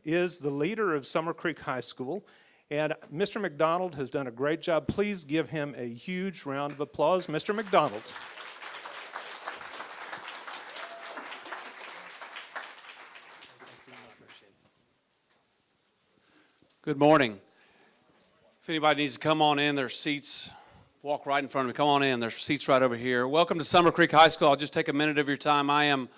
is the leader of Summer Creek High School, and Mr. McDonald has done a great job. Please give him a huge round of applause, Mr. McDonald. Good morning. If anybody needs to come on in, there's seats. Walk right in front of me. Come on in. There's seats right over here. Welcome to Summer Creek High School. I'll just take a minute of your time. I am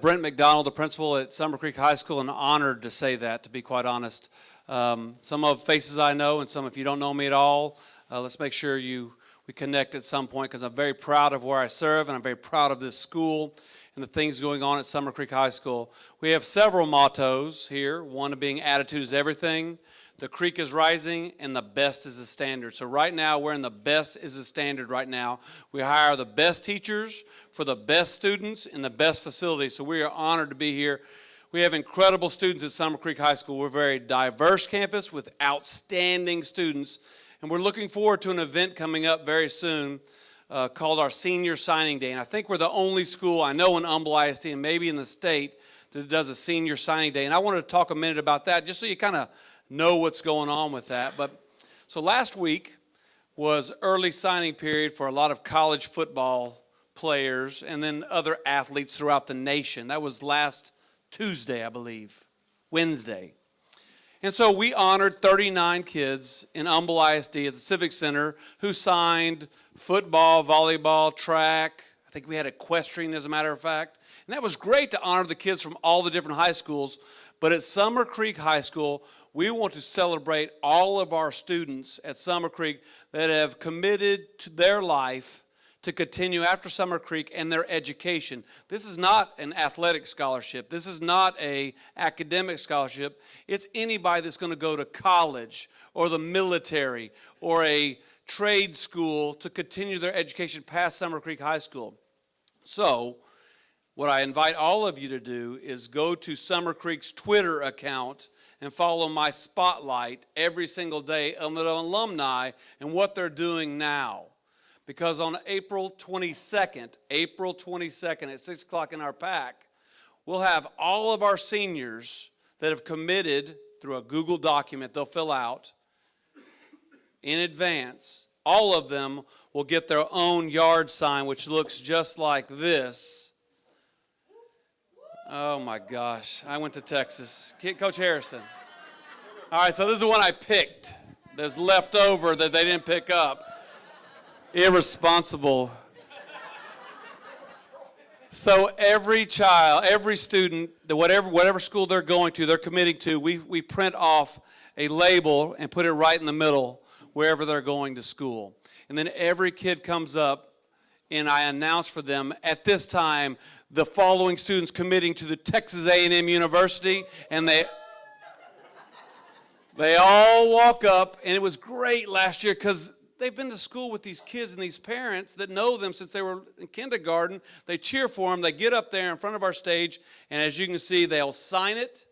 Brent McDonald, the principal at Summer Creek High School, and honored to say that, to be quite honest. Some of faces I know, and some if you don't know me at all, let's make sure we connect at some point, because I'm very proud of where I serve, and I'm very proud of this school and the things going on at Summer Creek High School. We have several mottos here, one being attitude is everything, the creek is rising, and the best is the standard. So right now, we're in the best is the standard right now. We hire the best teachers for the best students in the best facilities. So we are honored to be here. We have incredible students at Summer Creek High School. We're a very diverse campus with outstanding students. And we're looking forward to an event coming up very soon called our Senior Signing Day. And I think we're the only school I know in Humble ISD and maybe in the state that does a Senior Signing Day. And I wanted to talk a minute about that just so you kind of know what's going on with that. So last week was early signing period for a lot of college football players and then other athletes throughout the nation. That was last Tuesday, I believe, Wednesday. And so we honored 39 kids in Humble ISD at the Civic Center who signed football, volleyball, track. I think we had equestrian, as a matter of fact. And that was great to honor the kids from all the different high schools. But at Summer Creek High School, we want to celebrate all of our students at Summer Creek that have committed to their life to continue after Summer Creek and their education. This is not an athletic scholarship. This is not an academic scholarship. It's anybody that's going to go to college or the military or a trade school to continue their education past Summer Creek High School. So what I invite all of you to do is go to Summer Creek's Twitter account and follow my spotlight every single day on the alumni and what they're doing now. Because on April 22nd at 6 o'clock in our pack, we'll have all of our seniors that have committed through a Google document they'll fill out in advance. All of them will get their own yard sign, which looks just like this. Oh my gosh, I went to Texas. Coach Harrison. All right, so this is the one I picked. There's left over that they didn't pick up. Irresponsible. So every child, every student, whatever school they're going to, they're committing to, we print off a label and put it right in the middle wherever they're going to school. And then every kid comes up and I announce for them at this time the following students committing to the Texas A&M University, and they all walk up, and it was great last year because they've been to school with these kids and these parents that know them since they were in kindergarten. They cheer for them. They get up there in front of our stage, and as you can see, they'll sign it.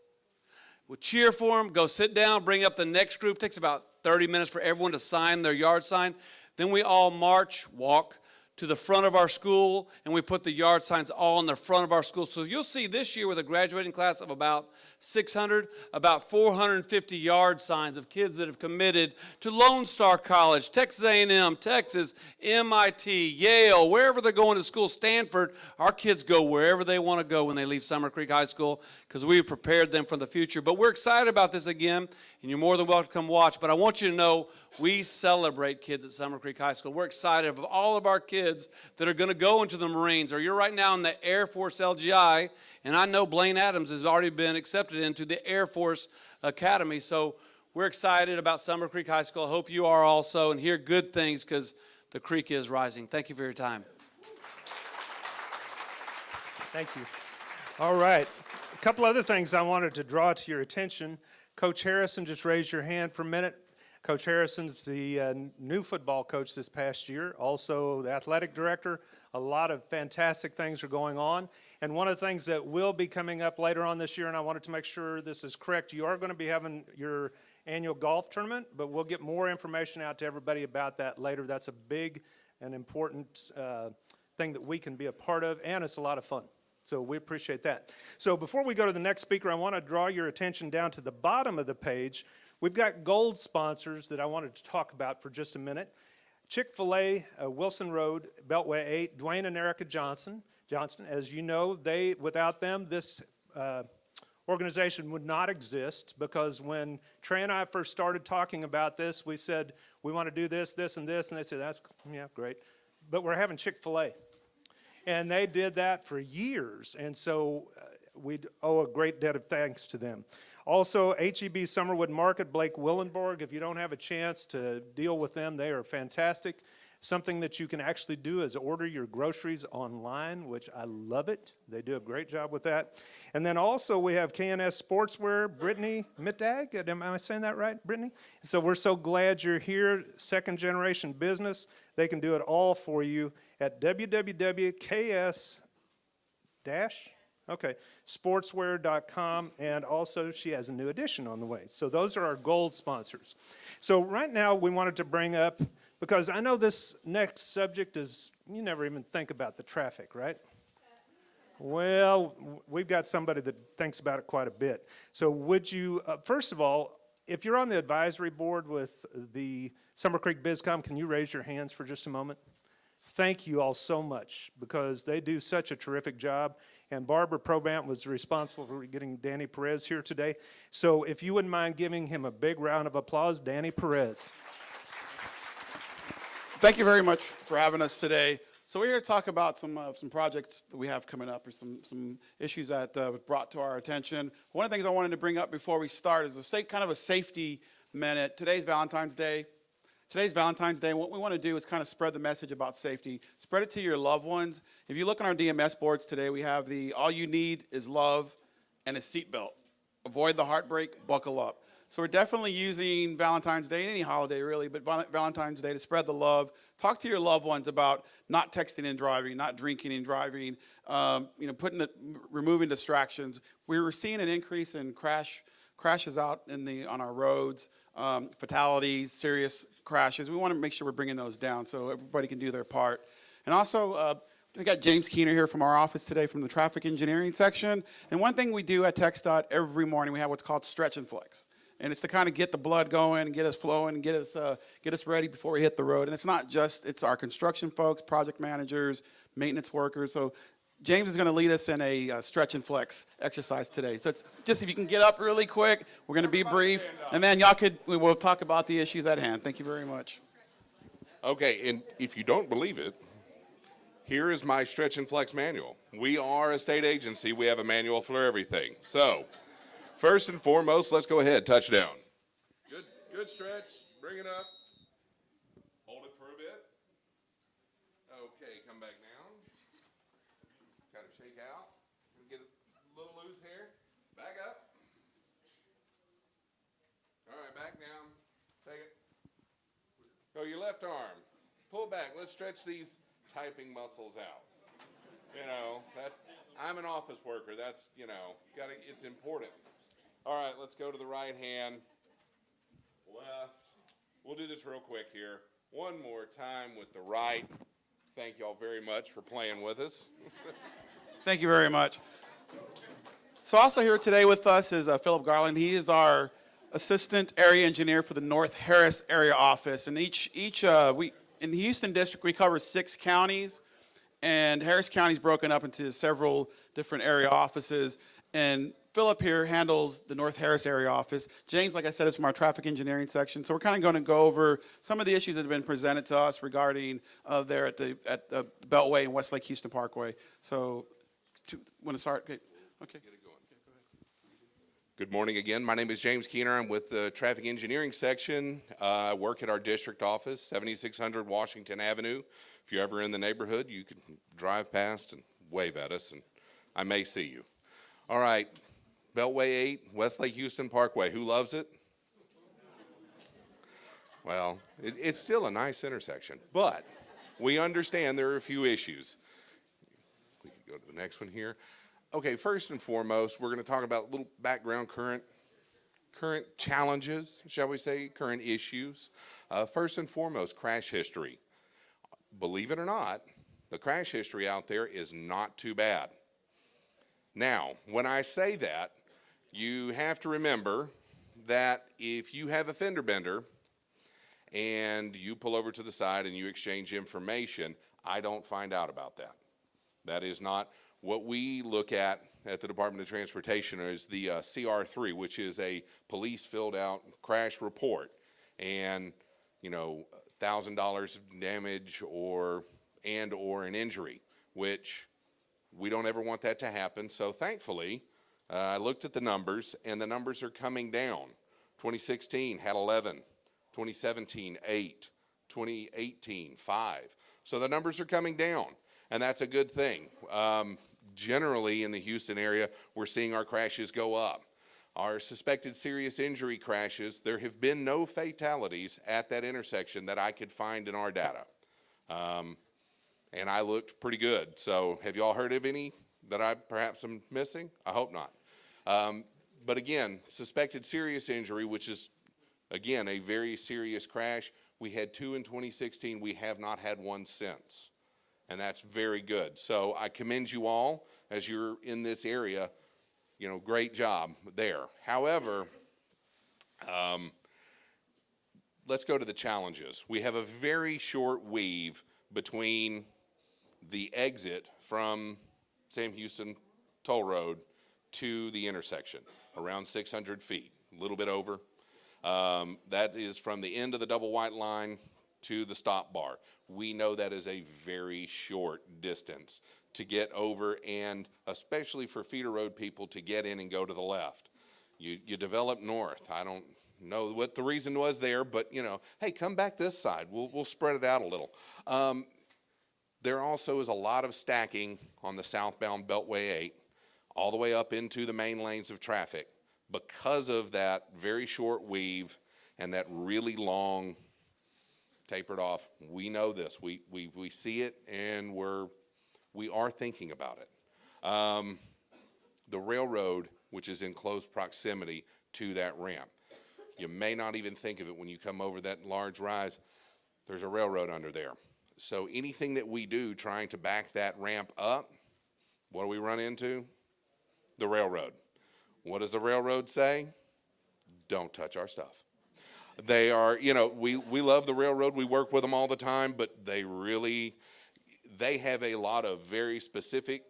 We'll cheer for them, go sit down, bring up the next group. It takes about 30 minutes for everyone to sign their yard sign. Then we all walk to the front of our school, and we put the yard signs all in the front of our school. So you'll see this year with a graduating class of about 600, about 450 yard signs of kids that have committed to Lone Star College, Texas A&M, Texas, MIT, Yale, wherever they're going to school, Stanford. Our kids go wherever they want to go when they leave Summer Creek High School because we've prepared them for the future. But we're excited about this again, and you're more than welcome to come watch. But I want you to know we celebrate kids at Summer Creek High School. We're excited of all of our kids that are going to go into the Marines, or you're right now in the Air Force LGI, and I know Blaine Adams has already been accepted into the Air Force Academy. So we're excited about Summer Creek High School. I hope you are also, and hear good things because the creek is rising. Thank you for your time. Thank you. All right. A couple other things I wanted to draw to your attention. Coach Harrison, just raise your hand for a minute. Coach Harrison's the new football coach this past year, also the athletic director. A lot of fantastic things are going on. And one of the things that will be coming up later on this year, and I wanted to make sure this is correct, you are going to be having your annual golf tournament, but we'll get more information out to everybody about that later. That's a big and important thing that we can be a part of, and it's a lot of fun. So we appreciate that. So before we go to the next speaker, I want to draw your attention down to the bottom of the page. We've got gold sponsors that I wanted to talk about for just a minute. Chick-fil-A, Wilson Road, Beltway 8, Dwayne and Erica Johnson. As you know, without them, this organization would not exist, because when Trey and I first started talking about this, we said, we want to do this, this, and this, and they said, that's, yeah, great, but we're having Chick-fil-A. And they did that for years, and so we owe a great debt of thanks to them. Also, HEB Summerwood Market, Blake Willenborg. If you don't have a chance to deal with them, they are fantastic. Something that you can actually do is order your groceries online, which I love it. They do a great job with that. And then also we have KNS Sportswear, Brittany Mittag. Am I saying that right, Brittany? So we're so glad you're here, second generation business. They can do it all for you at sportswear.com, and also she has a new edition on the way. So those are our gold sponsors. So right now we wanted to bring up, because I know this next subject is, you never even think about the traffic, right? Well, we've got somebody that thinks about it quite a bit. So would you, first of all, if you're on the advisory board with the Summer Creek Bizcom, can you raise your hands for just a moment? Thank you all so much, because they do such a terrific job. And Barbara Probant was responsible for getting Danny Perez here today. So if you wouldn't mind giving him a big round of applause, Danny Perez. Thank you very much for having us today. So we're here to talk about some projects that we have coming up, or some issues that were brought to our attention. One of the things I wanted to bring up before we start is kind of a safety minute. Today's Valentine's Day. What we want to do is kind of spread the message about safety. Spread it to your loved ones. If you look on our DMS boards today, we have all you need is love and a seatbelt. Avoid the heartbreak, buckle up. So we're definitely using Valentine's Day, any holiday really, but Valentine's Day to spread the love. Talk to your loved ones about not texting and driving, not drinking and driving, removing distractions. We were seeing an increase in crashes out on our roads, fatalities, serious crashes. We want to make sure we're bringing those down so everybody can do their part. And also, we got James Keener here from our office today from the traffic engineering section. And one thing we do at TxDOT every morning, we have what's called stretch and flex. And it's to kind of get the blood going, get us flowing, get us ready before we hit the road. And it's not just, it's our construction folks, project managers, maintenance workers. So James is going to lead us in a stretch and flex exercise today. So it's just, if you can get up really quick, we're going to be brief, and then we'll talk about the issues at hand. Thank you very much. Okay, and if you don't believe it, here is my stretch and flex manual. We are a state agency. We have a manual for everything. So, first and foremost, let's go ahead, touchdown. Good stretch. Bring it up. Hold it for a bit. Okay, come back down. Kind of shake out. Get a little loose here. Back up. All right, back down. Take it. Go your left arm. Pull back. Let's stretch these typing muscles out. I'm an office worker. That's, it's important. All right, let's go to the right hand. Left. We'll do this real quick here. One more time with the right. Thank you all very much for playing with us. Thank you very much. So also here today with us is Philip Garland. He is our assistant area engineer for the North Harris area office. And in the Houston district, we cover 6 counties, and Harris County is broken up into several different area offices. And Philip here handles the North Harris area office. James, like I said, is from our traffic engineering section. So we're kind of going to go over some of the issues that have been presented to us regarding there at the Beltway and Westlake Houston Parkway. So, want to start? Okay. Get it going. Good morning again. My name is James Keener. I'm with the traffic engineering section. I work at our district office, 7600 Washington Avenue. If you're ever in the neighborhood, you can drive past and wave at us, and I may see you. All right, Beltway 8, Westlake Houston Parkway. Who loves it? Well, it's still a nice intersection, but we understand there are a few issues. We can go to the next one here. Okay, first and foremost, we're going to talk about a little background, current challenges, shall we say, current issues. First and foremost, crash history. Believe it or not, the crash history out there is not too bad. Now, when I say that, you have to remember that if you have a fender bender and you pull over to the side and you exchange information, I don't find out about that. That is not what we look at the Department of Transportation is the CR3, which is a police filled out crash report. And, you know, $1,000 of damage or an injury, which we don't ever want that to happen. So thankfully, I looked at the numbers, and the numbers are coming down. 2016 had 11, 2017, 8, 2018, 5. So the numbers are coming down, and that's a good thing. Generally, in the Houston area, we're seeing our crashes go up. Our suspected serious injury crashes, there have been no fatalities at that intersection that I could find in our data. And I looked pretty good. So have you all heard of any that I perhaps am missing? I hope not. But again, suspected serious injury, which is, again, a very serious crash. We had 2 in 2016. We have not had one since. And that's very good. So I commend you all as you're in this area. You know, great job there. However, let's go to the challenges. We have a very short weave between the exit from Sam Houston Toll Road to the intersection, around 600 feet, a little bit over. That is from the end of the double white line to the stop bar. We know that is a very short distance to get over, and especially for feeder road people to get in and go to the left. You develop north. I don't know what the reason was there, but you know, hey, come back this side. We'll spread it out a little. There also is a lot of stacking on the southbound Beltway 8 all the way up into the main lanes of traffic because of that very short weave and that really long tapered off. We know this. We see it, and we are thinking about it. The railroad, which is in close proximity to that ramp. You may not even think of it when you come over that large rise. There's a railroad under there. So anything that we do trying to back that ramp up, what do we run into? The railroad. What does the railroad say? Don't touch our stuff. They are, you know, we love the railroad. We work with them all the time, but they have a lot of very specific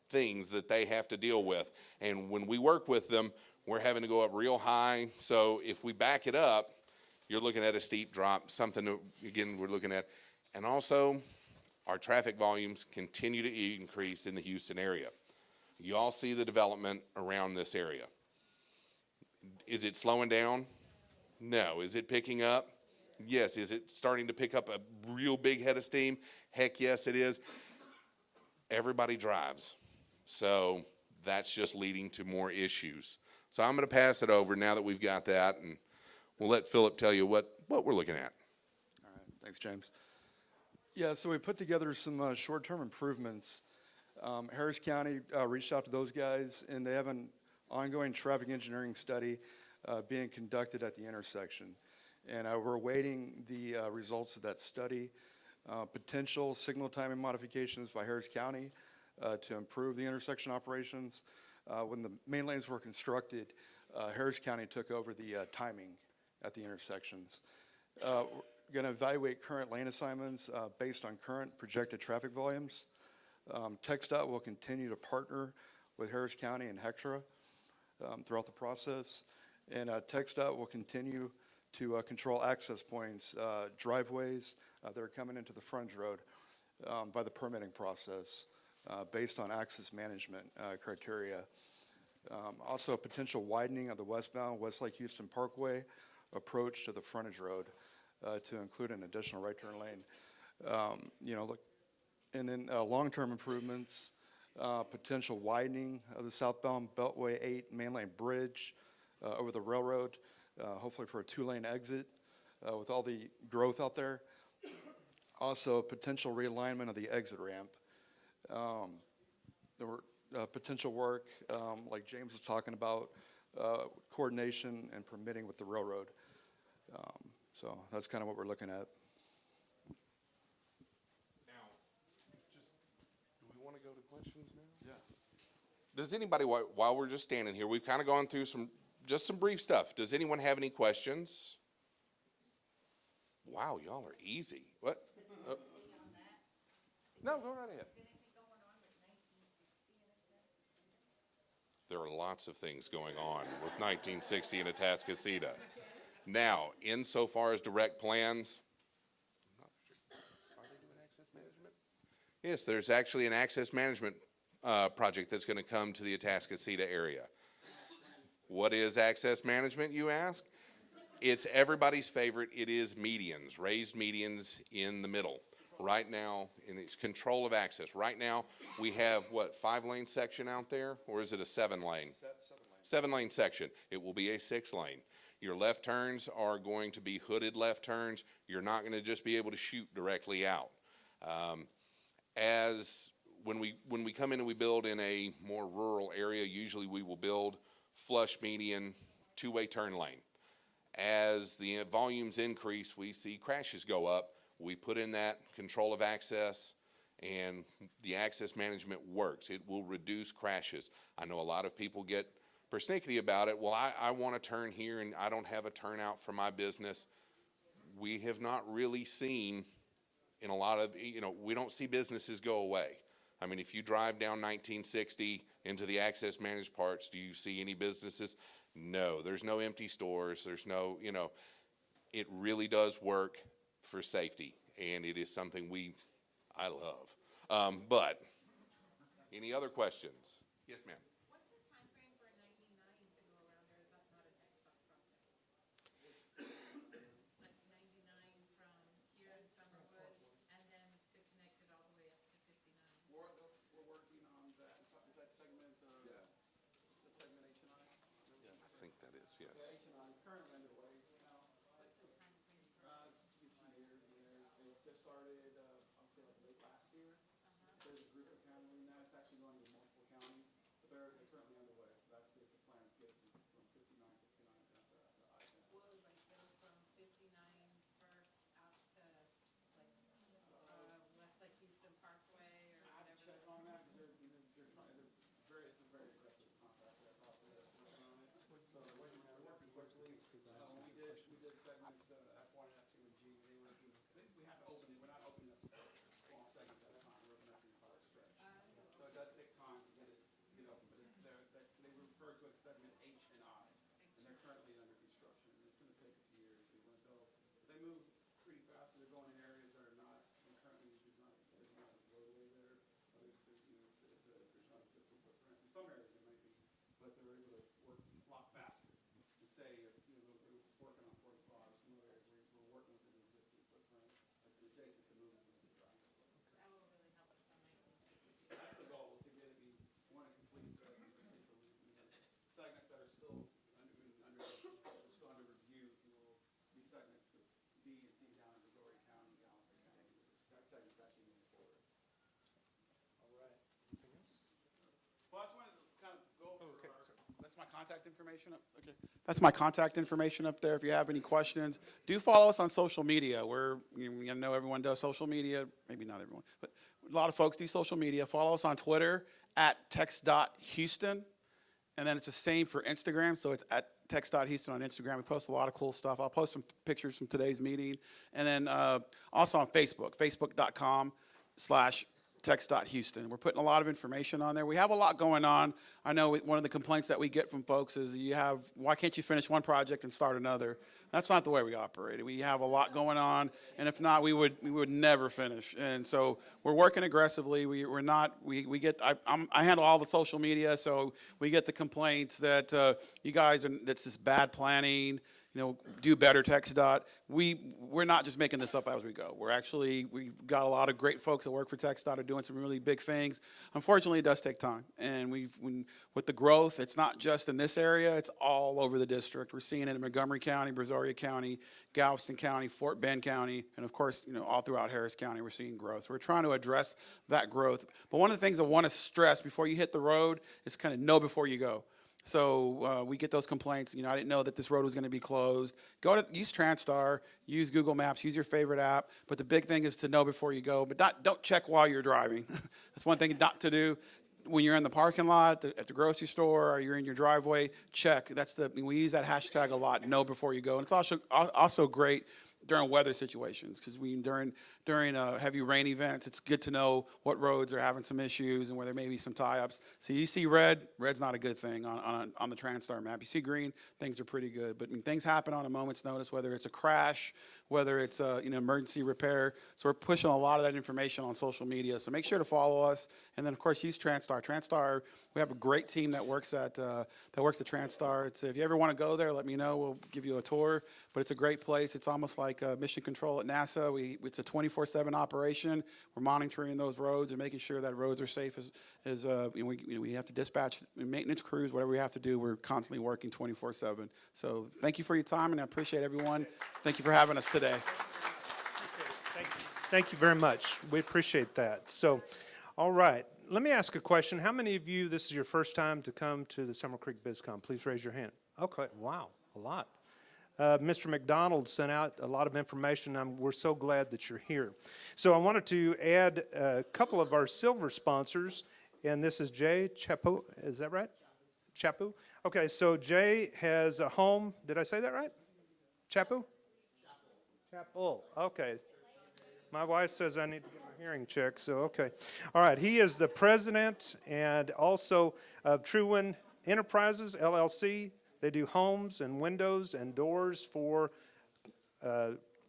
things that they have to deal with. And when we work with them, we're having to go up real high. So if we back it up, you're looking at a steep drop, something that, again, we're looking at. And also, our traffic volumes continue to increase in the Houston area. You all see the development around this area. Is it slowing down? No. Is it picking up? Yes. Is it starting to pick up a real big head of steam? Heck yes, it is. Everybody drives. So that's just leading to more issues. So I'm going to pass it over now that we've got that, and we'll let Philip tell you what we're looking at. All right, thanks, James. Yeah, so we put together some short-term improvements. Harris County reached out to those guys, and they have an ongoing traffic engineering study being conducted at the intersection. And we're awaiting the results of that study. Potential signal timing modifications by Harris County to improve the intersection operations. When the main lanes were constructed, Harris County took over the timing at the intersections. We're going to evaluate current lane assignments based on current projected traffic volumes. TxDOT will continue to partner with Harris County and HECTRA throughout the process. And TxDOT will continue to control access points, driveways that are coming into the frontage road by the permitting process based on access management criteria. Also, potential widening of the westbound Westlake Houston Parkway approach to the frontage road to include an additional right turn lane. And then long-term improvements, potential widening of the southbound Beltway 8 main lane bridge over the railroad, hopefully for a 2-lane exit with all the growth out there. Also, potential realignment of the exit ramp. There were potential work, like James was talking about, coordination and permitting with the railroad. So that's kind of what we're looking at. Now, do we want to go to questions now? Yeah. does anybody, while we're just standing here, we've kind of gone through just some brief stuff. Does anyone have any questions? Wow, y'all are easy. What? No, go right ahead. There are lots of things going on with 1960 in Atascocita. Now, insofar as direct plans, are they doing access management? Yes, there's actually an access management project that's going to come to the Atascocita area. What is access management, you ask? It's everybody's favorite. It is medians, raised medians in the middle. Right now, in its control of access. Right now, we have, what, 5-lane section out there? Or is it a 7-lane? 7-lane section. It will be a 6-lane. Your left turns are going to be hooded left turns. You're not going to just be able to shoot directly out. When we come in and we build in a more rural area, usually we will build flush median, 2-way turn lane. As the volumes increase, we see crashes go up. We put in that control of access, and the access management works. It will reduce crashes. I know a lot of people get persnickety about it. Well, I want to turn here, and I don't have a turnout for my business. We have not really seen in a lot of, we don't see businesses go away. I mean, if you drive down 1960 into the access managed parts, do you see any businesses? No, there's no empty stores. There's no, it really does work for safety, and it is something I love. But any other questions? Yes, ma'am. What's the time frame for 99 to go around there? Is that not a text dot project? Like 99 from here in Summerwood and then to connect it all the way up to 59? We're working on that. Is that segment, that segment H and I? I think that is, yes. Yeah, H and I is currently underway now. What's the time frame for? It's a few years. They just started, I'll say like late last year. There's a group that's handling that. It's actually going to multiple counties, but they're currently underway. So that's the plan to get from 59 down to I-10. Will it like go from 59 first out to like west like Houston Parkway or I have to whatever? check on that because it's a very aggressive contract that probably is working on it. So we're working quickly. We did segments F1 and F2 and G. We have to open it. We're not opening up small segments at a time. We're opening up the entire stretch. So it does take time to get open. But they refer to it as segment H and I, and they're currently under construction. It's going to take a few years to build. They move pretty fast. They're going in areas that are not currently there's not a roadway there. There's not existing footprint. In some areas there might be, but they're able to work a lot faster. And say if we're working on 45, some other areas we're working within the existing footprint, like adjacent to moving into the drive. That will really help us on 1960. That's the goal, is to get it, we want to complete the segments that are still under review, these segments, the B and C down in Missouri County, Galveston County, that segment's actually moving forward. All right. Anything else? Well, I just wanted to kind of go over okay, that's my contact information up. Okay. That's my contact information up there. If you have any questions, do follow us on social media. I know everyone does social media, maybe not everyone, but a lot of folks do social media. Follow us on Twitter at text.houston, and then it's the same for Instagram, so it's at text.houston on Instagram. We post a lot of cool stuff. I'll post some pictures from today's meeting, and then also on Facebook, facebook.com/text.houston. We're putting a lot of information on there. We have a lot going on. I know one of the complaints that we get from folks is why can't you finish one project and start another? That's not the way we operate. We have a lot going on, and if not, we would never finish. And so we're working aggressively. I handle all the social media, so we get the complaints that you guys that's just bad planning. Do better, TxDOT. We're not just making this up as we go. We've got a lot of great folks that work for TxDOT are doing some really big things. Unfortunately, it does take time. And with the growth, it's not just in this area, it's all over the district. We're seeing it in Montgomery County, Brazoria County, Galveston County, Fort Bend County, and of course, all throughout Harris County, we're seeing growth. So we're trying to address that growth. But one of the things I want to stress before you hit the road is kind of know before you go. So we get those complaints. I didn't know that this road was going to be closed. Use TransStar, use Google Maps, use your favorite app. But the big thing is to know before you go. But don't check while you're driving. That's one thing not to do. when you're in the parking lot, at the grocery store, or you're in your driveway, check. We use that hashtag a lot. Know before you go, and it's also great during weather situations, because during heavy rain events, it's good to know what roads are having some issues and where there may be some tie-ups. So you see red's not a good thing on the TransStar map. You see green, things are pretty good. But when things happen on a moment's notice, whether it's a crash, whether it's emergency repair, so we're pushing a lot of that information on social media. So make sure to follow us, and then of course use TransStar. TransStar, we have a great team that works at TransStar. If you ever want to go there, let me know. We'll give you a tour. But it's a great place. It's almost like mission control at NASA. It's a 24/7 operation. We're monitoring those roads and making sure that roads are safe. We have to dispatch maintenance crews, whatever we have to do. We're constantly working 24/7. So thank you for your time, and I appreciate everyone. Thank you for having us today. Thank you very much. We appreciate that. So, all right. Let me ask a question. How many of you, this is your first time to come to the Summer Creek Bizcom? Please raise your hand. Okay. Wow. A lot. Mr. McDonald sent out a lot of information. We're so glad that you're here. So I wanted to add a couple of our silver sponsors, and this is Jay Chapu. Is that right? Chapu? Okay, so Jay has a home. Did I say that right? Chapu? Chapel. Okay. My wife says I need to get my hearing checked, so okay. All right, he is the president and also of Truwin Enterprises, LLC. They do homes and windows and doors for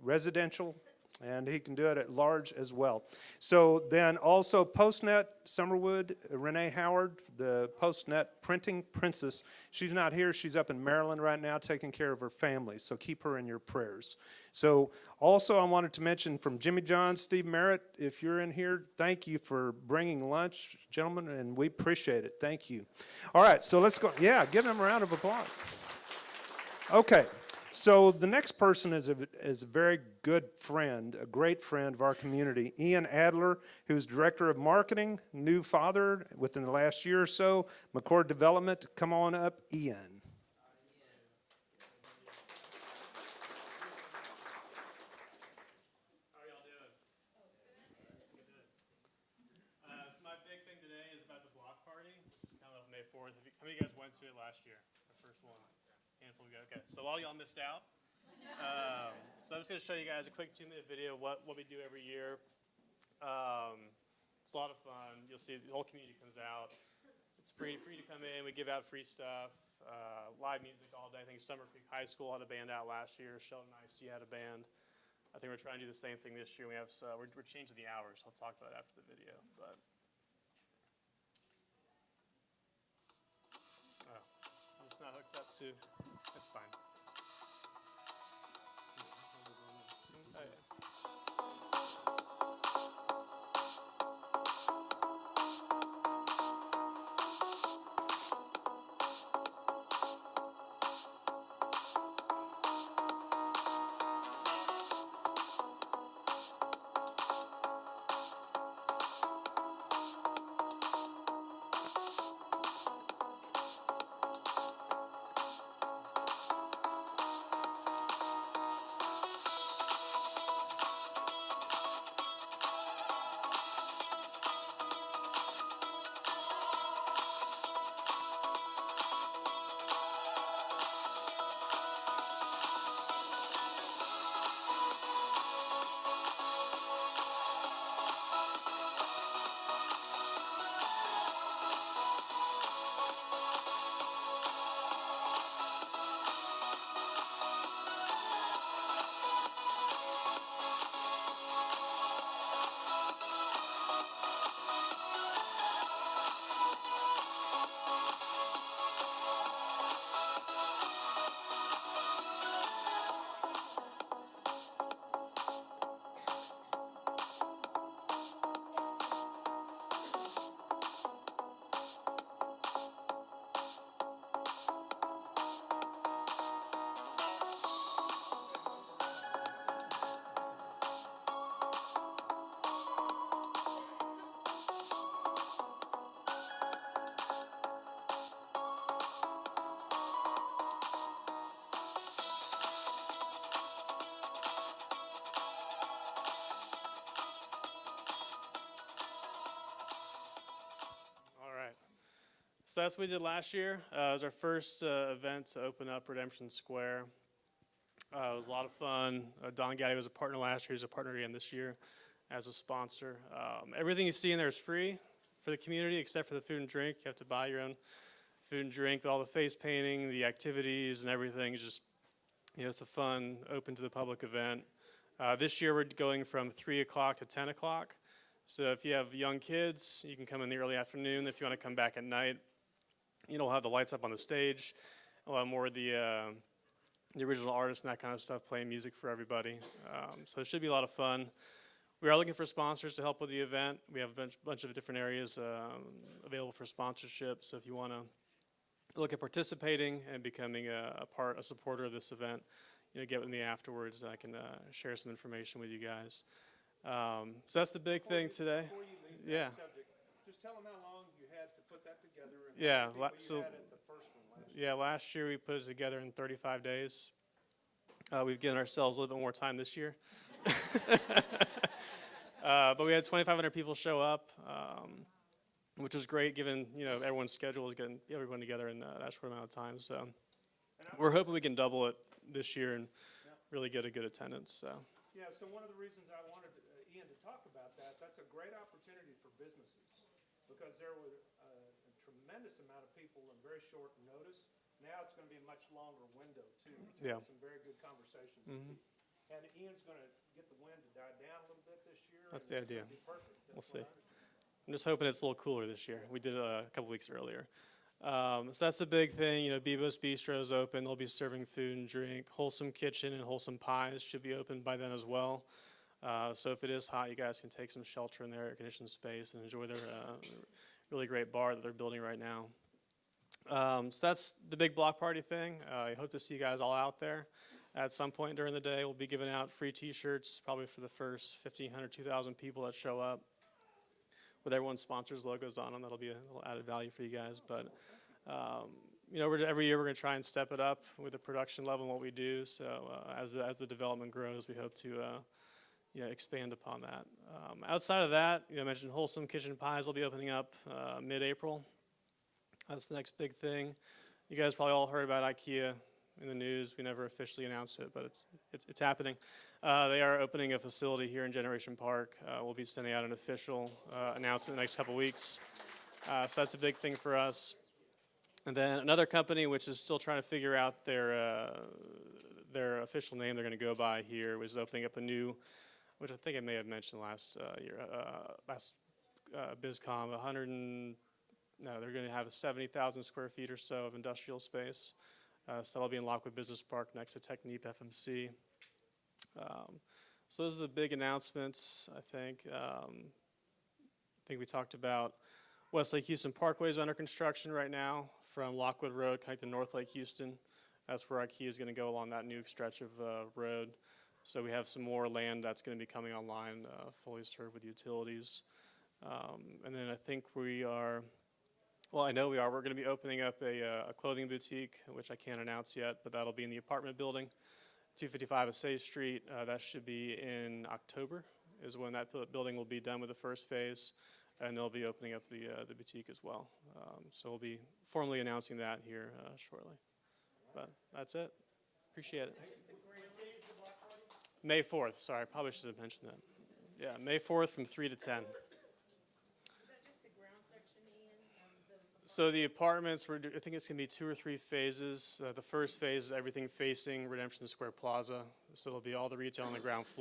residential, and he can do it at large as well. So then also PostNet, Summerwood, Renee Howard, the PostNet printing princess. She's not here. She's up in Maryland right now taking care of her family, so keep her in your prayers. So also I wanted to mention from Jimmy John, Steve Merritt, if you're in here, thank you for bringing lunch, gentlemen, and we appreciate it. Thank you. All right, so let's go. Yeah, give them a round of applause. Okay. So the next person is a very good friend, a great friend of our community, Ian Adler, who's Director of Marketing, new father within the last year or so, McCord Development. Come on up, Ian. How are y'all doing? So my big thing today is about the block party, which is coming up May 4th. How many of you guys went to it last year? The first one? Handful ago. Okay, so a lot of y'all missed out. So I'm just going to show you guys a quick 2-minute video of what we do every year. It's a lot of fun. You'll see the whole community comes out. It's free to come in. We give out free stuff, live music all day. I think Summer Creek High School had a band out last year. Sheldon IC had a band. I think we're trying to do the same thing this year. We're changing the hours. I'll talk about it after the video. But it's not hooked up to. That's fine. Oh, yeah. So that's what we did last year. It was our first event to open up Redemption Square. It was a lot of fun. Don Gaddy was a partner last year. He's a partner again this year as a sponsor. Everything you see in there is free for the community except for the food and drink. You have to buy your own food and drink, but all the face painting, the activities, and everything is just, it's a fun, open to the public event. This year we're going from 3 o'clock to 10 o'clock. So if you have young kids, you can come in the early afternoon. If you want to come back at night, we'll have the lights up on the stage. We'll have more of the original artists and that kind of stuff playing music for everybody. So it should be a lot of fun. We are looking for sponsors to help with the event. We have a bunch of different areas available for sponsorship. So if you want to look at participating and becoming a supporter of this event, get with me afterwards. I can share some information with you guys. So that's the big thing today. Before you leave Yeah. that subject, just tell them how long you had to put that together. And Yeah, how many people so- you had at the first one last year. Yeah, last year we put it together in 35 days. We've given ourselves a little bit more time this year. But we had 2,500 people show up, which was great given, everyone's schedule is getting everyone together in that short amount of time. So we're hoping we can double it this year and really get a good attendance. So. Yeah, so one of the reasons I wanted Ian to talk about that's a great opportunity for businesses because there were a tremendous amount of people in very short notice. Now it's going to be a much longer window, too, to Yeah. have some very good conversations. with people. And Ian's going to get the wind to die down a little bit this year. That's and the it's gonna idea. be perfect. We'll That's what see. I understand. I'm just hoping it's a little cooler this year. We did it a couple weeks earlier. So that's the big thing. Bebo's Bistro is open. They'll be serving food and drink. Wholesome Kitchen and Wholesome Pies should be open by then as well. So if it is hot, you guys can take some shelter in their air-conditioned space and enjoy their really great bar that they're building right now. So that's the big block party thing. I hope to see you guys all out there. At some point during the day, we'll be giving out free T-shirts, probably for the first 1,500, 2,000 people that show up, with everyone's sponsors' logos on them. That'll be a little added value for you guys. But every year we're going to try and step it up with the production level and what we do. So as the development grows, we hope to expand upon that. Outside of that, I mentioned Wholesome Kitchen Pies will be opening up mid-April. That's the next big thing. You guys probably all heard about IKEA in the news. We never officially announced it, but it's happening. They are opening a facility here in Generation Park. We'll be sending out an official announcement in the next couple weeks. So that's a big thing for us. And then another company, which is still trying to figure out their official name they're going to go by here, was opening up a new, which I think I may have mentioned last year, Bizcom, they're going to have 70,000 square feet or so of industrial space. So that'll be in Lockwood Business Park next to Technip FMC. So those are the big announcements, I think. I think we talked about Westlake Houston Parkway is under construction right now from Lockwood Road connected to North Lake Houston. That's where IKEA is going to go along that new stretch of road. So we have some more land that's going to be coming online, fully served with utilities. And then I think we are, well, I know we are. We're going to be opening up a clothing boutique, which I can't announce yet, but that'll be in the apartment building, 255 Assay Street. That should be in October is when that building will be done with the first phase, and they'll be opening up the boutique as well. So we'll be formally announcing that here shortly. But that's it. Appreciate it. May 4th. Sorry, I probably should have mentioned that. Yeah, May 4th from 3 to 10. Is that just the ground section, Ian? So the apartments, I think it's going to be 2 or 3 phases. The first phase is everything facing Redemption Square Plaza. So it'll be all the retail on the ground floor.